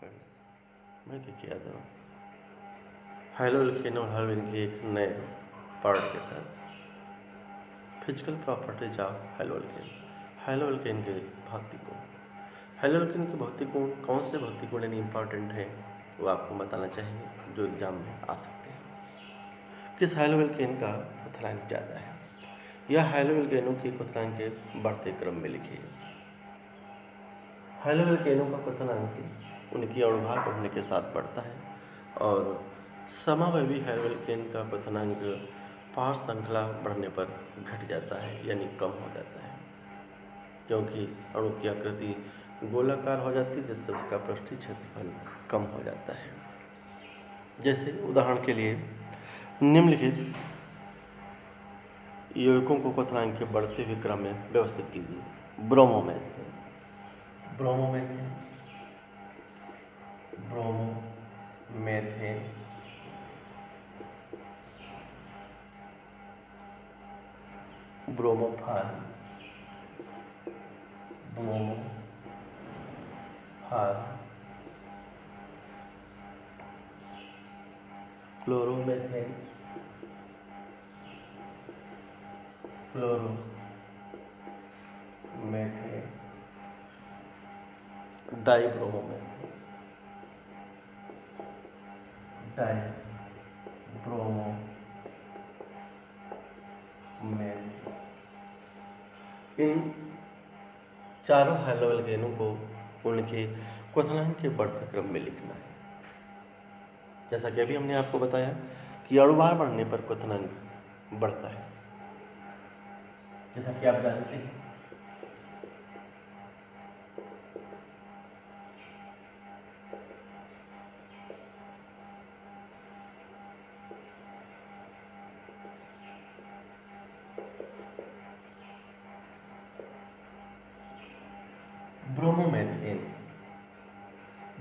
Friends, मैं के Yadav halo alkane और हल के एक नए पार्ट के साथ physical properties of halo alkane के भौतिक गुण। हेलो एल्केन के भौतिक गुण कौन से भौतिक गुण यानी इंपॉर्टेंट है वो आपको बताना चाहिए जो एग्जाम में आ सकते हैं। किस हेलो एल्केन का क्वथनांक ज़्यादा है? यह हेलो एल्केनों की क्वथनांक के बढ़ते क्रम में लिखिए। हेलो एल्केनों का क्वथनांक उनकी अणुभार बढ़ने के साथ बढ़ता है और समावयवी हेलो एल्केन का क्वथनांक पार श्रृंखला बढ़ने पर घट जाता है यानी कम हो जाता है, क्योंकि अणु की आकृति गोलाकार हो जाती है जिससे उसका पृष्ठीय क्षेत्रफल कम हो जाता है। जैसे उदाहरण के लिए निम्नलिखित यौगिकों को क्वथनांक के बढ़ते हुए क्रम में व्यवस्थित कीजिए। ब्रोमोमेथेन, ब्रोमोफान, क्लोरोमेथेन, डाइब्रोमोमेथेन, इन चारों हेलो एल्केनों को उनके क्वथनांक के बढ़ते क्रम में लिखना है। जैसा कि अभी हमने आपको बताया कि अणुभार बढ़ने पर क्वथनांक बढ़ता है, जैसा कि आप जानते हैं।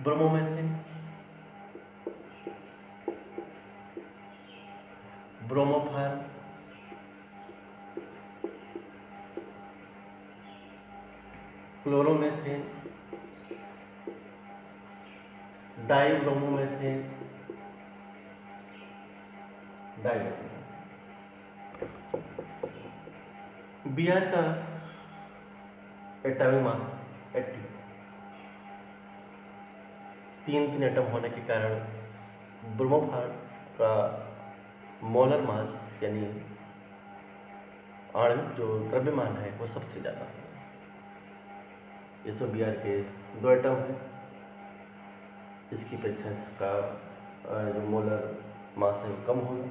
ब्रोमोमेथेन, ब्रोमोफान, क्लोरोमेथेन, डाइब्रोमोमेथेन, Br का एटॉमिक मास 80, 3 एटम होने के कारण ब्रोमोफान का मोलर मास यानी आणविक जो द्रव्यमान है वो सबसे ज़्यादा है। इसमें Br के 2 एटम हैं, इसकी अपेक्षा इसका जो मोलर मास है वो कम होगा,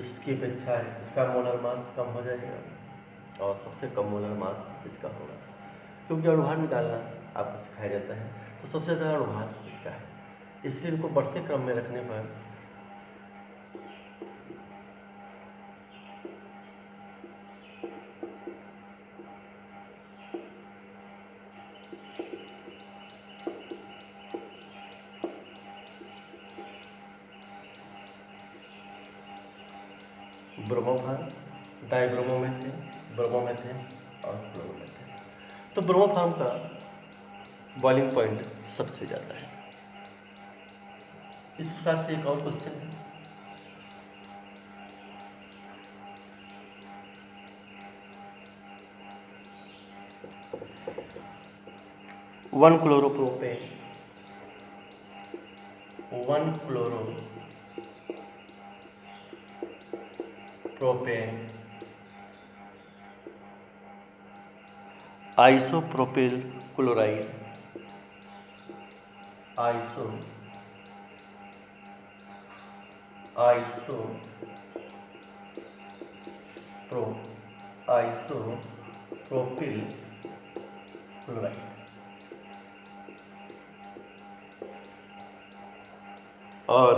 इसकी अपेक्षा इसका मोलर मास कम हो जाएगा और सबसे कम मोलर मास इसका होगा। क्योंकि अणुभार निकालना आपको सिखाया जाता है तो सबसे ज़्यादा अणुभार इसका है, इसलिए इनको बढ़ते क्रम में रखने पर ब्रोमोफान, डाइब्रोमोमेथेन, ब्रोमोमेथेन और क्लोरोमेथेन। तो ब्रोमोफान का बॉइलिंग पॉइंट सबसे ज़्यादा है। इस प्रकार से एक और क्वेश्चन है, one chloropropane, isopropyl chloride, isopropyl chloride और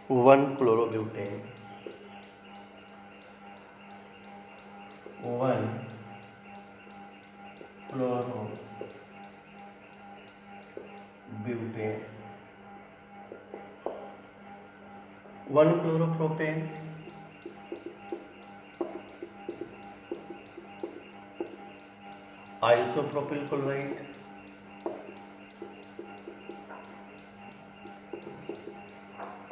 1 chlorobutane, one chloropropane, isopropyl chloride,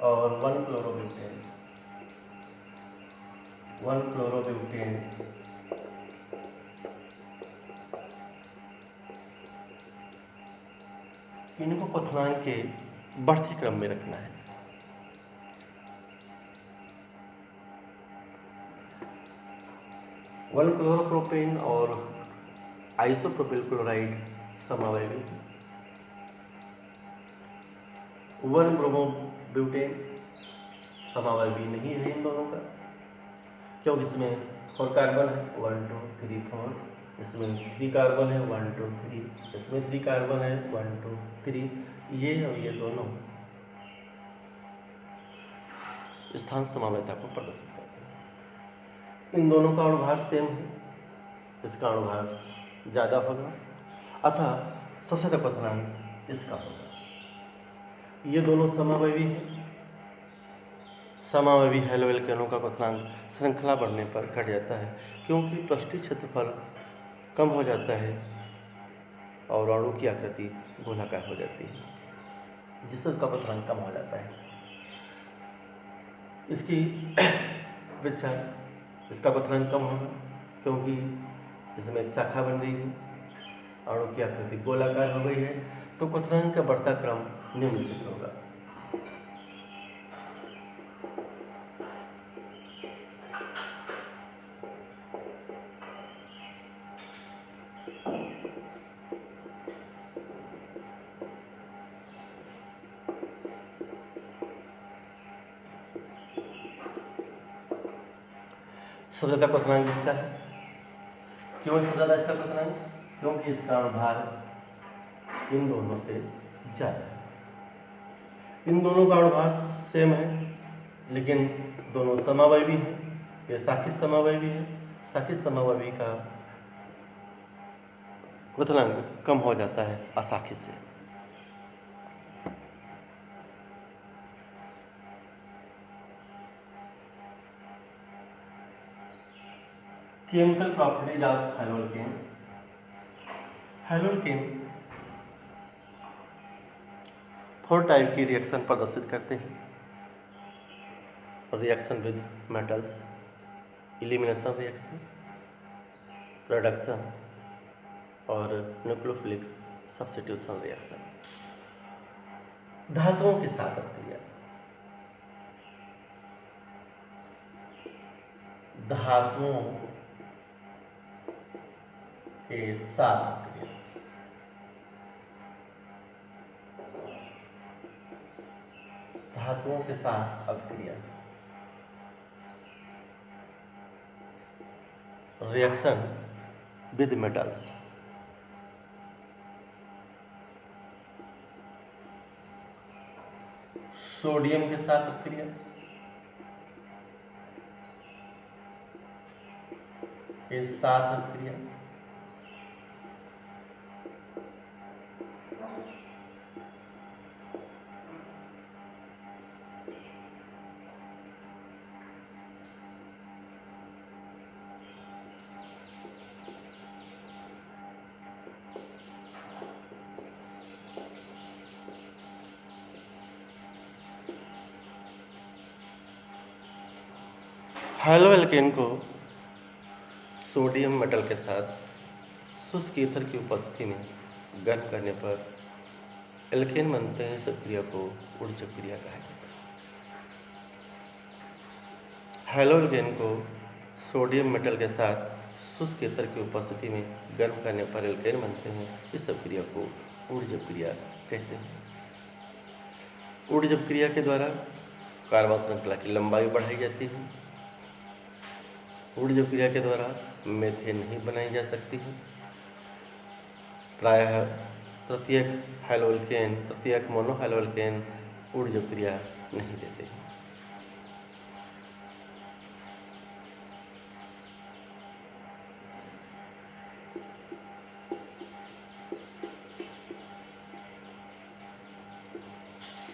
और 1-क्लोरोब्यूटेन। 1-क्लोरोब्यूटेन इनको क्वथनांक के बढ़ते क्रम में रखना है। वन क्लोरोप्रोपेन और आइसोप्रोपिल क्लोराइड समावयवी, 1-ब्रोमोब्यूटेन समावयवी नहीं है इन दोनों का, क्योंकि इसमें 4 कार्बन है, 1 2 3 4, इसमें 3 कार्बन है, 1 2 3, इसमें 3 कार्बन है, 1 2 3। ये और ये दोनों स्थान समावयता को प्रदर्शित करते हैं। इन दोनों का अणुभार सेम है, इसका अणुभार ज्यादा होगा, अतः सबसे अधिक क्वथनांक इसका होगा। ये दोनों समावयवी हैं। समावयवी हैलोएल्केनों का क्वथनांक श्रृंखला बढ़ने पर घट जाता है, क्योंकि पृष्ठीय क्षेत्रफल कम हो जाता है और अणु की आकृति गोलाकार हो जाती है, जिससे उसका क्वथनांक कम हो जाता है। इसकी अपेक्षा इसका क्वथनांक कम होगा, क्योंकि इसमें एक शाखा बन गई है, अणु की आकृति गोलाकार हो गई है, तो क्वथनांक का बढ़ता क्रम निम्नलिखित होगा। सबसे ज्यादा क्वथनांक इसका है। क्यों सबसे ज्यादा इसका क्वथनांक? क्योंकि इसका अणुभार इन दोनों से ज्यादा है। इन दोनों का अणुभार सेम है, लेकिन दोनों समावयवी हैं। ये शाखित समावयवी है, शाखित समावयवी का क्वथनांक कम हो जाता है अशाखित से। Chemical properties of haloalkane. Haloalkane 4 type की रिएक्शन प्रदर्शित करते हैं। Reaction with metals, elimination reaction, reduction और न्यूक्लियोफिलिक सब्स्टिट्यूशन रिएक्शन। धातुओं के साथ अभिक्रिया। धातुओं के साथ अभिक्रिया। धातुओं के साथ अभिक्रिया। Reaction with metals. सोडियम के साथ अभिक्रिया, के साथ अभिक्रिया। हैलोअल्केन को सोडियम मेटल के साथ शुष्क ईथर की उपस्थिति में गर्म करने पर एल्केन बनते हैं। इस क्रिया को ऊर्जक क्रिया कहा जाता है। हैलोअल्केन को सोडियम मेटल के साथ शुष्क ईथर की उपस्थिति में गर्म करने पर एल्केन बनते हैं। इस क्रिया को ऊर्जक क्रिया कहते हैं। ऊर्जक क्रिया के द्वारा कार्बन श्रृंखला की लंबाई बढ़ाई जाती है। ऊर्जक क्रिया के द्वारा मीथेन नहीं बनाई जा सकती है। प्रायः प्रत्येक हैलोअल्केन, प्रत्येक मोनोहैलोअल्केन ऊर्जक क्रिया नहीं देते हैं।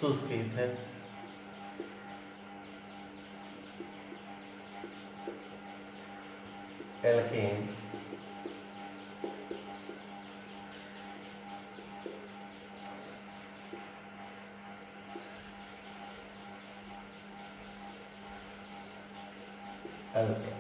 शुष्क ईथर, एल्केन, एल्केन।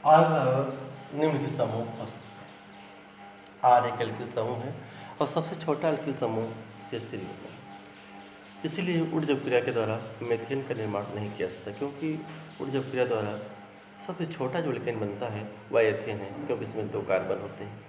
और निम्नलिखित समूह आर एक एल्किल समूह है और सबसे छोटा एल्किल समूह CH3 होता है। इसीलिए ऊर्जक क्रिया के द्वारा मीथेन का निर्माण नहीं किया जाता, क्योंकि ऊर्जक क्रिया द्वारा सबसे छोटा जो एल्केन बनता है वह एथेन है, क्योंकि इसमें 2 कार्बन होते हैं।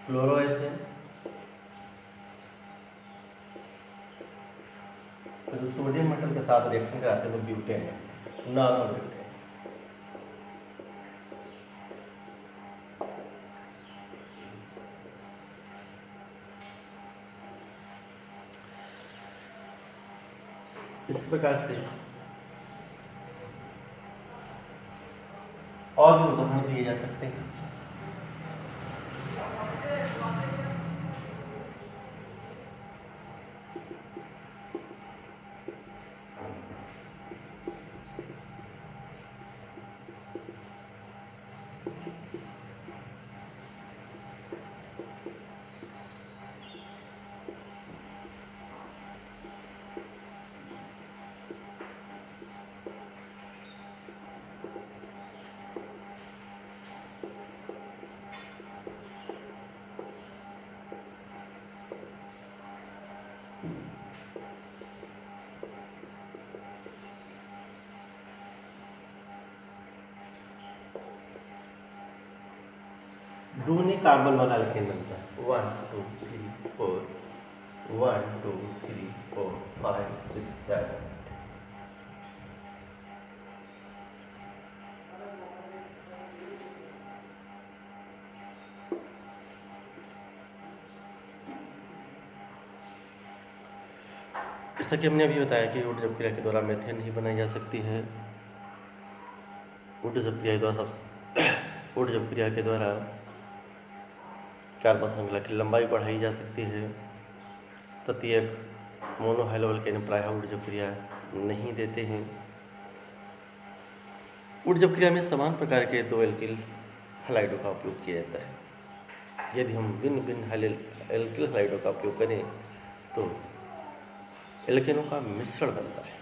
फ्लोरोएथेन, तो सोडियम मेटल के साथ रिएक्शन कराते हैं वो ब्यूटेन है, नॉर्मल ब्यूटेन। इस प्रकार से और भी उदाहरण दिए जा सकते हैं। दूनी कार्बन वाला एल्केन बनता है। 1 2 3 4 1 2 3 4 5 6 7। जैसा कि हमने अभी बताया कि ऊर्जक क्रिया के द्वारा मीथेन नहीं बनाई जा सकती है। ऊर्जक क्रिया के द्वारा कार्बन श्रृंखला की लंबाई बढ़ाई जा सकती है। तृतीयक मोनोहैलो एल्केन प्रायः ऊर्जक क्रिया नहीं देते हैं। ऊर्जक क्रिया में समान प्रकार के 2 एल्किल हैलाइडों का उपयोग किया जाता है। यदि हम भिन्न भिन्न एल्किल हैलाइडों का उपयोग करें तो एल्केनों का मिश्रण बनता है।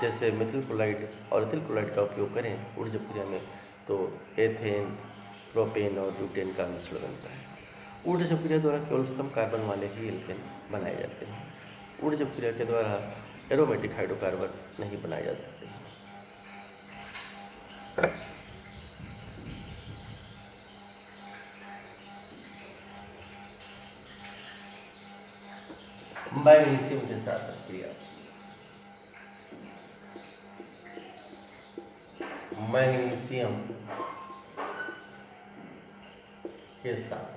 जैसे मिथिल क्लोराइड और इथिल क्लोराइड का उपयोग करें ऊर्जक क्रिया में तो एथेन, प्रोपेन और ब्यूटेन का मिश्रण बनता है। ऊर्जक क्रिया द्वारा केवल सम कार्बन वाले ही एल्केन बनाए जाते हैं। ऊर्जक क्रिया के द्वारा एरोमेटिक हाइड्रोकार्बन नहीं बनाए जा सकते हैं। मैग्नीशियम के साथ क्रिया, मैग्नीशियम के साथ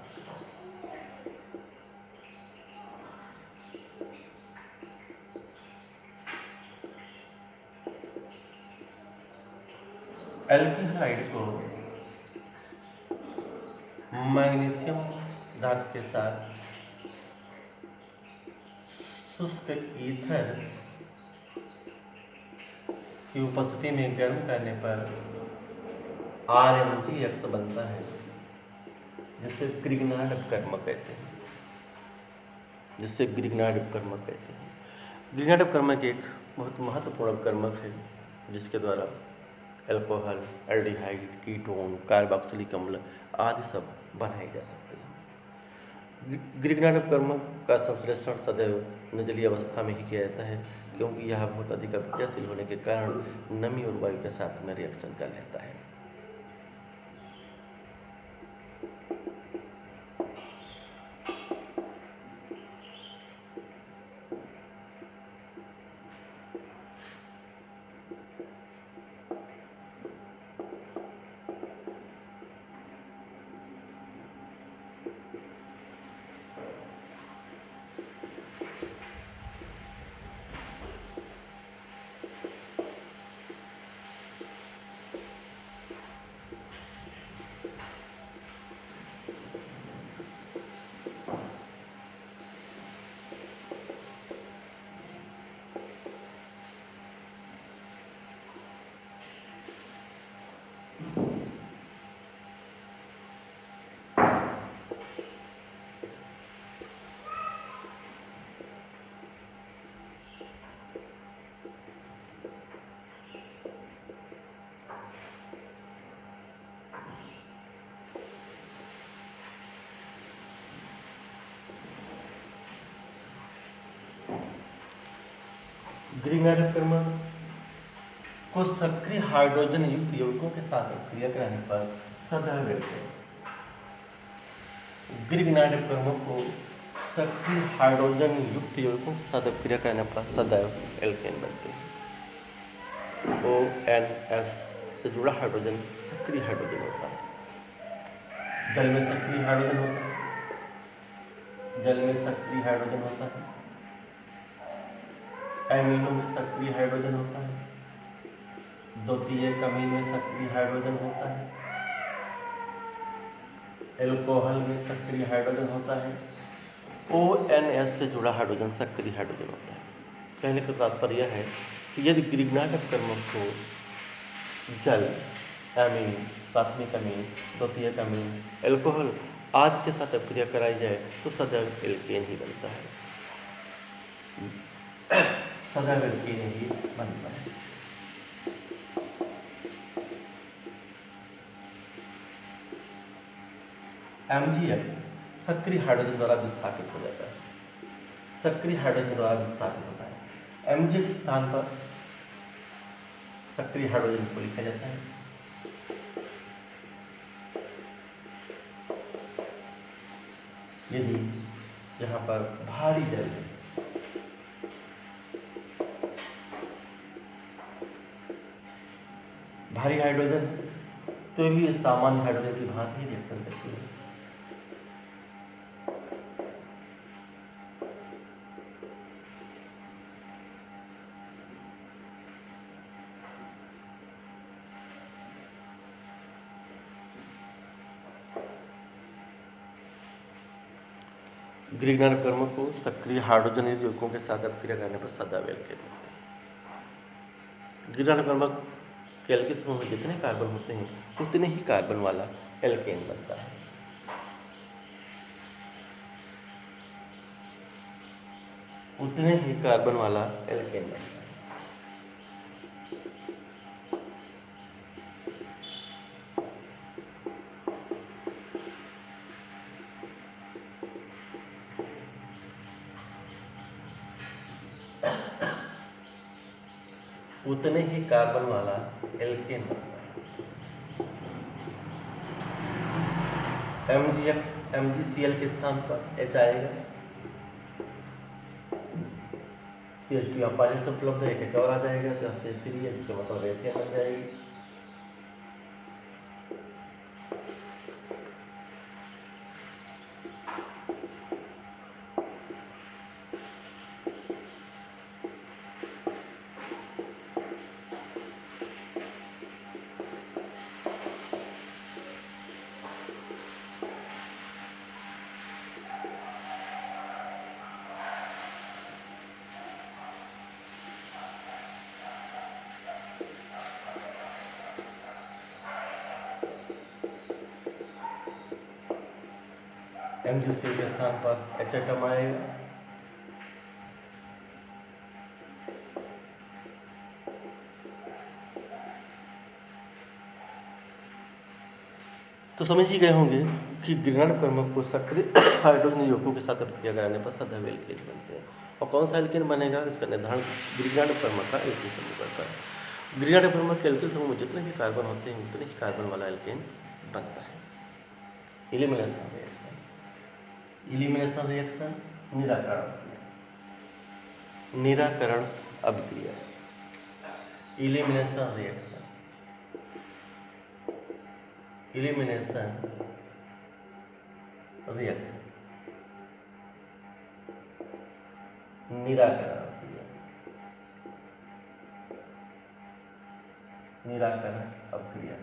एल्किल हैलाइड को मैग्नीशियम धातु के साथ शुष्क ईथर की उपस्थिति में गर्म करने पर RMgX बनता है, जिसे ग्रिग्नार्ड अपकर्मक कहते हैं। ग्रिग्नार्ड अपकर्मक एक बहुत महत्वपूर्ण कर्मक है जिसके द्वारा अल्कोहल, एल्डिहाइड, कीटोन, कार्बोक्सिलिक अम्ल आदि सब बनाए जा सकते हैं। ग्रिग्नार्ड कर्मक का संश्लेषण सदैव निर्जलीय अवस्था में ही किया जाता है, क्योंकि यह बहुत अधिक अभिक्रियाशील होने के कारण नमी और वायु के साथ में रिएक्शन कर लेता है। ग्रिग्नार्ड कर्मक को सक्रिय हाइड्रोजन युक्त यौगिकों के साथ क्रिया कराने पर सदैव ग्रिग्नार्ड कर्मक को सक्रिय हाइड्रोजन युक्त यौगिकों के साथ क्रिया कराने पर सदैव एल्केन बनते हैं। ONS से जुड़ा हाइड्रोजन सक्रिय हाइड्रोजन होता है। जल में सक्रिय हाइड्रोजन होता है, जल में सक्रिय हाइड्रोजन होता है, एमिनो में सक्रिय हाइड्रोजन होता है, द्वितीयक अमीन में सक्रिय हाइड्रोजन होता है, एल्कोहल में सक्रिय हाइड्रोजन होता है, ONS से जुड़ा हाइड्रोजन सक्रिय हाइड्रोजन होता है। कहने का तात्पर्य यह है कि यदि ग्रिग्नार्ड कर्मक को जल, अमीन, प्राथमिक अमीन, द्वितीयक अमीन, एल्कोहल आदि के साथ अपक्रिया कराई जाए तो सदैव एल्केन ही बनता है, सदैव एल्केन ही बनता है। MgF सक्रिय हाइड्रोजन द्वारा विस्थापित हो जाता है, सक्रिय हाइड्रोजन द्वारा विस्थापित होता है। MgF के स्थान पर सक्रिय हाइड्रोजन को लिखा जाता है। यदि यहाँ पर भारी जल है, भारी हाइड्रोजन तो भी सामान्य हाइड्रोजन की भांति ही रिएक्शन करती है। ग्रिग्नार्ड कर्मक को सक्रिय हाइड्रोजन यौगिकों के साथ अपक्रिया करने पर सदैव एल्केन बनते हैं। ग्रिग्नार्ड कर्मक के एल्किल समूह में जितने कार्बन होते हैं उतने ही कार्बन वाला एल्केन बनता है। उतने ही कार्बन वाला एल्केन बनता है। उतने ही कार्बन वाला एल्केन बनता है। MgCl के स्थान पर H आएगा, CH2 यहाँ पानी से उपलब्ध है, एक और आ जाएगा तो CH3 है, जिसका मतलब एल्केन बन जाएगी। MgCl के स्थान पर H आएगा, तो समझ ही गए होंगे कि ग्रीनर प्रमुख को सक्रिय हाइड्रोजन यौगिकों के साथ अभिक्रिया कराने पर सदैव एल्केन बनते हैं। और कौन सा एल्केन बनेगा, इसका निर्धारण ग्रीनर प्रमुख का एल्केन समूह करता है। ग्रीनर प्रमुख के एल्केन समूह में जितने भी कार्बन होते हैं उतने ही कार्बन वाला एल्केन बनता है। एलिमिनेशन रिएक्शन, एलिमिनेशन रिएक्शन, निराकरण अभिक्रिया, एलिमिनेशन रिएक्शन, एलिमिनेशन रिएक्शन, निराकरण अभिक्रिया, निराकरण अभिक्रिया।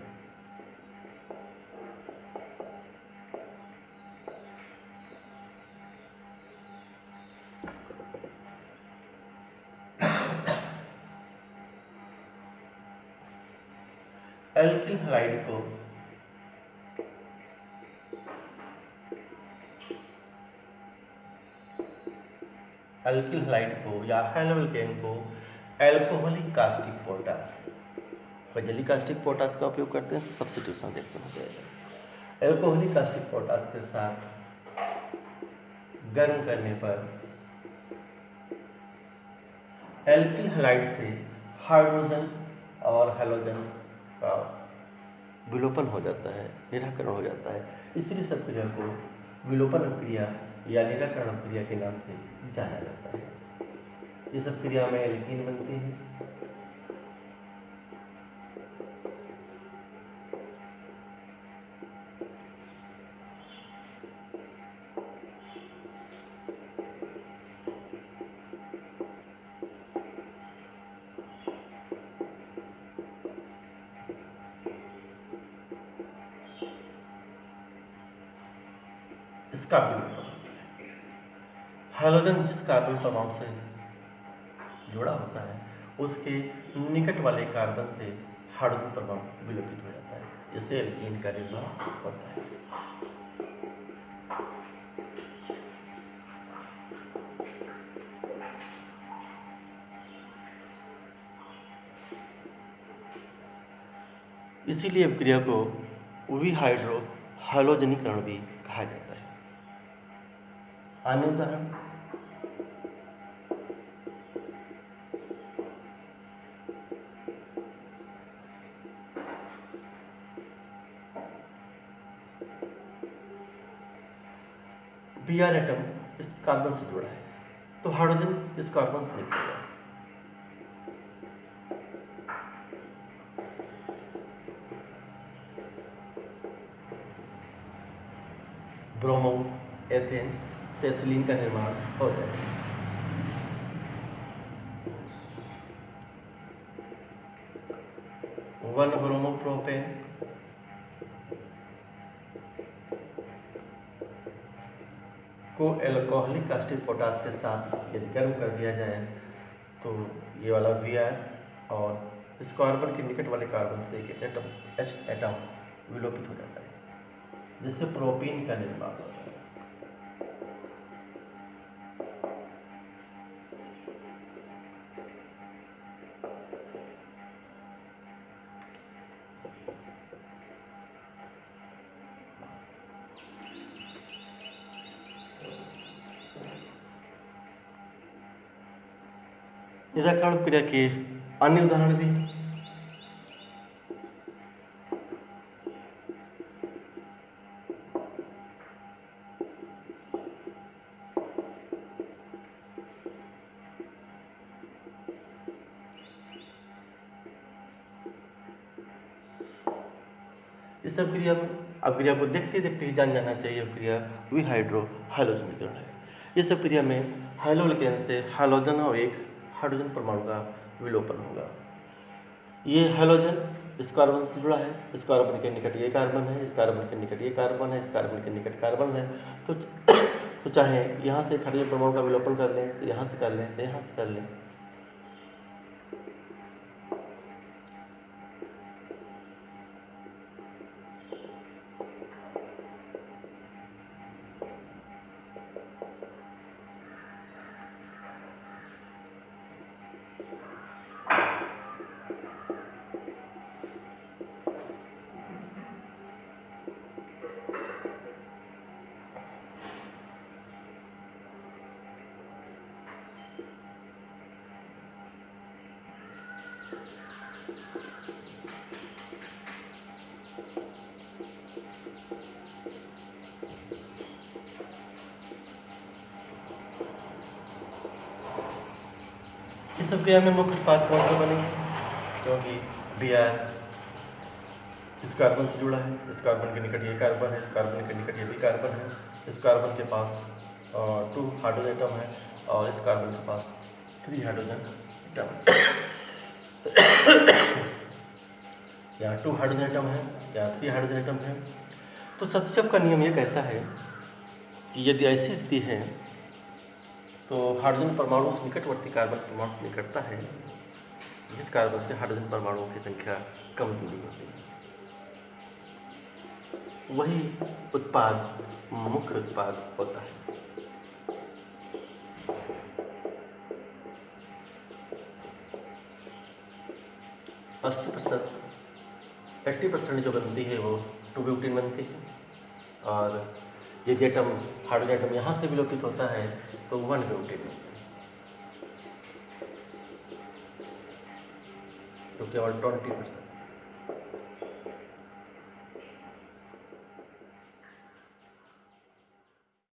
एल्किल हैलाइड को या हैलोएल्केन को एल्कोहलिक कास्टिक पोटाश, जली कास्टिक पोटाश का उपयोग करते हैं तो सब्स्टिट्यूशन रिएक्शन हो जाएगा। एल्कोहलिक कास्टिक पोटाश के साथ गर्म करने पर एल्किल हैलाइड से हाइड्रोजन और हैलोजन का विलोपन हो जाता है, निराकरण हो जाता है। इसलिए इस प्रक्रिया को विलोपन अभिक्रिया या निराकरण अभिक्रिया के नाम से जाना जाता है। इस अभिक्रिया में एल्कीन बनते हैं। इसका हैलोजन जिस कार्बन परमाणु से जुड़ा होता है उसके निकट वाले कार्बन से हाइड्रोजन परमाणु विलोपित हो जाता है, जिससे एल्कीन का निर्माण होता है। इसीलिए अभिक्रिया को विहाइड्रो हैलोजनीकरण भी कहा जाता है। अन्य उदाहरण Br एटम इस कार्बन से जुड़ा है तो हाइड्रोजन इस कार्बन से निकलेगा। ब्रोमो एथेन से एथिलीन का निर्माण हो जाएगा। वन ब्रोमोप्रोपेन को एल्कोहलिक कास्टिक पोटाश के साथ यदि गर्म कर दिया जाए तो ये वाला Br और इस कार्बन के निकट वाले कार्बन से एक H एटम विलोपित हो जाता है, जिससे प्रोपीन का निर्माण होता है। निराकरण क्रिया के अन्य उदाहरण भी इस अभिक्रिया को देखते देखते ही जान जाना चाहिए। अभिक्रिया विहाइड्रो हैलोजनीकरण है। इस अभिक्रिया में हैलोएल्केन से हैलोजन और एक हाइड्रोजन परमाणु का विलोपन होगा। ये हैलोजन इस कार्बन से जुड़ा है, इस कार्बन के निकट ये कार्बन है, इस कार्बन के निकट ये कार्बन है, इस कार्बन के निकट कार्बन है। तो चाहे यहाँ से हाइड्रोजन परमाणु का विलोपन कर लें तो यहाँ से कर लें तो यहाँ से कर लें। सब क्रिया में मुख्य उत्पाद कौन सा बनेंगे? क्योंकि Br इस कार्बन से जुड़ा है, इस कार्बन के निकट ये कार्बन है, इस कार्बन के निकट ये भी कार्बन है, इस कार्बन के पास 2 हाइड्रोजन एटम है और इस कार्बन के पास 3 हाइड्रोजन एटम। यहाँ 2 हाइड्रोजन एटम है, यहाँ 3 हाइड्रोजन एटम है। तो सतचप का नियम ये कहता है कि यदि ऐसी स्थिति है तो हाइड्रोजन परमाणु उस निकटवर्ती कार्बन परमाणु से निकटता है जिस कार्बन से हाइड्रोजन परमाणुओं की संख्या कम दूरी होती है। वही उत्पाद मुख्य उत्पाद होता है। %, 80% जो बनती है वो 2-ब्यूटेन बनती है और यदि एटम हाइड्रोजन एटम यहाँ से विलोपित होता है तो 1-ब्यूटेन तो केवल 20%।